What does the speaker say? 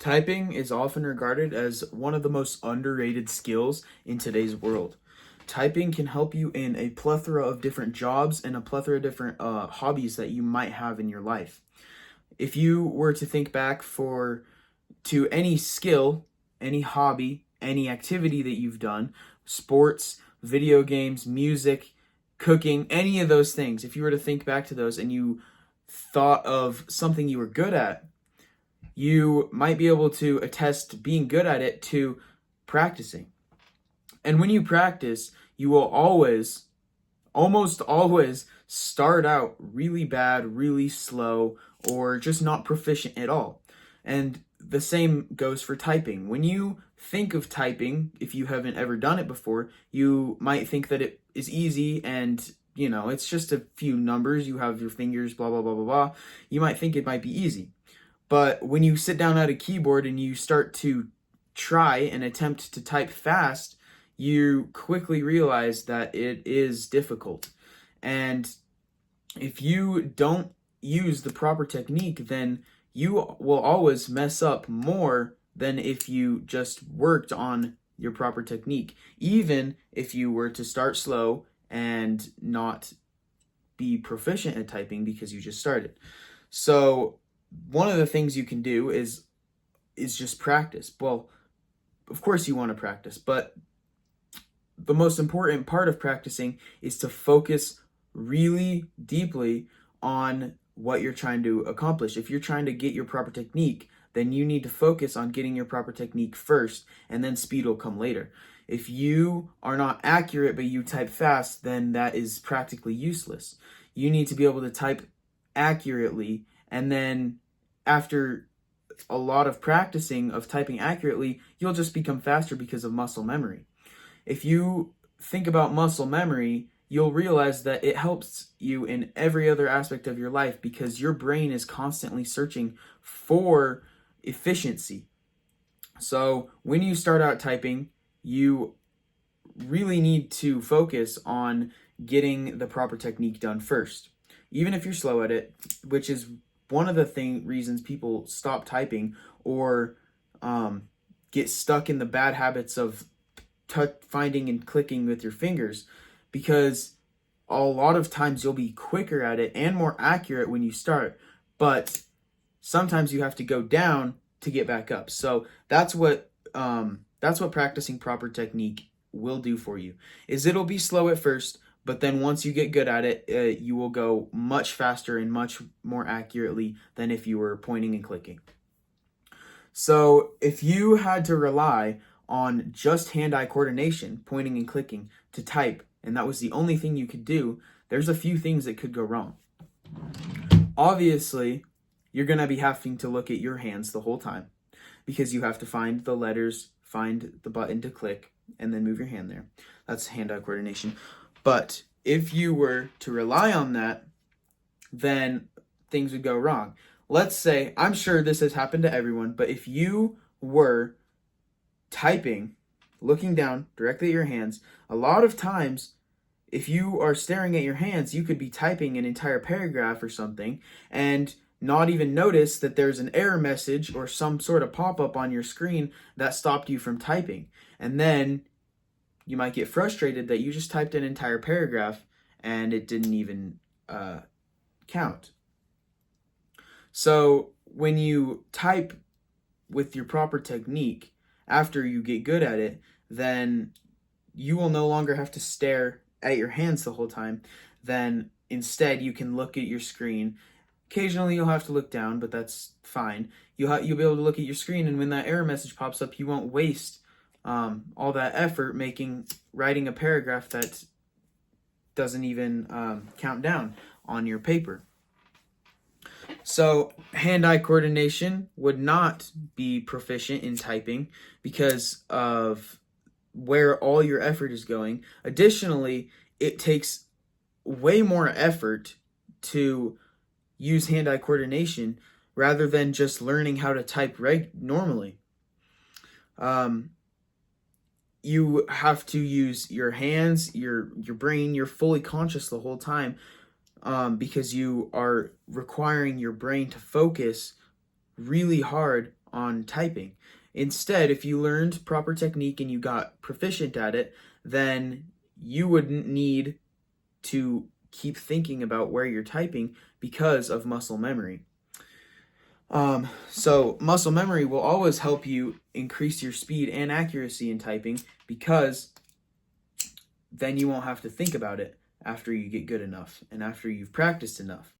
Typing is often regarded as one of the most underrated skills in today's world. Typing can help you in a plethora of different jobs and a plethora of different hobbies that you might have in your life. If you were to think back to any skill, any hobby, any activity that you've done, sports, video games, music, cooking, any of those things, if you were to think back to those and you thought of something you were good at, you might be able to attest being good at it to practicing. And when you practice, you will almost always start out really bad, really slow, or just not proficient at all. And the same goes for typing. When you think of typing, if you haven't ever done it before, you might think that it is easy and it's just a few numbers. You have your fingers, blah, blah, blah, blah, blah. You might think it might be easy. But when you sit down at a keyboard and you start to try and attempt to type fast, you quickly realize that it is difficult. And if you don't use the proper technique, then you will always mess up more than if you just worked on your proper technique, even if you were to start slow and not be proficient at typing because you just started. So one of the things you can do is just practice. Well, of course you want to practice, but the most important part of practicing is to focus really deeply on what you're trying to accomplish. If you're trying to get your proper technique, then you need to focus on getting your proper technique first, and then speed will come later. If you are not accurate but you type fast, then that is practically useless. You need to be able to type accurately, and then after a lot of practicing of typing accurately, you'll just become faster because of muscle memory. If you think about muscle memory, you'll realize that it helps you in every other aspect of your life because your brain is constantly searching for efficiency. So when you start out typing, you really need to focus on getting the proper technique done first. Even if you're slow at it, which is one of the reasons people stop typing or get stuck in the bad habits of finding and clicking with your fingers, because a lot of times you'll be quicker at it and more accurate when you start, but sometimes you have to go down to get back up. So that's what practicing proper technique will do for you. Is it'll be slow at first, but then once you get good at it, you will go much faster and much more accurately than if you were pointing and clicking. So if you had to rely on just hand-eye coordination, pointing and clicking to type, and that was the only thing you could do, there's a few things that could go wrong. Obviously, you're going to be having to look at your hands the whole time because you have to find the letters, find the button to click, and then move your hand there. That's hand-eye coordination. But if you were to rely on that, then things would go wrong. Let's say, I'm sure this has happened to everyone, but if you were typing, looking down directly at your hands, a lot of times, if you are staring at your hands, you could be typing an entire paragraph or something and not even notice that there's an error message or some sort of pop-up on your screen that stopped you from typing. And then you might get frustrated that you just typed an entire paragraph and it didn't even count. So when you type with your proper technique, after you get good at it, then you will no longer have to stare at your hands the whole time. Then instead you can look at your screen. Occasionally you'll have to look down, but that's fine. You'll be able to look at your screen, and when that error message pops up, you won't waste all that effort writing a paragraph that doesn't even count down on your paper. So hand-eye coordination would not be proficient in typing because of where all your effort is going. Additionally, it takes way more effort to use hand-eye coordination rather than just learning how to type normally. You have to use your hands, your brain. You're fully conscious the whole time because you are requiring your brain to focus really hard on typing. Instead, if you learned proper technique and you got proficient at it, then you wouldn't need to keep thinking about where you're typing because of muscle memory. So muscle memory will always help you increase your speed and accuracy in typing, because then you won't have to think about it after you get good enough and after you've practiced enough.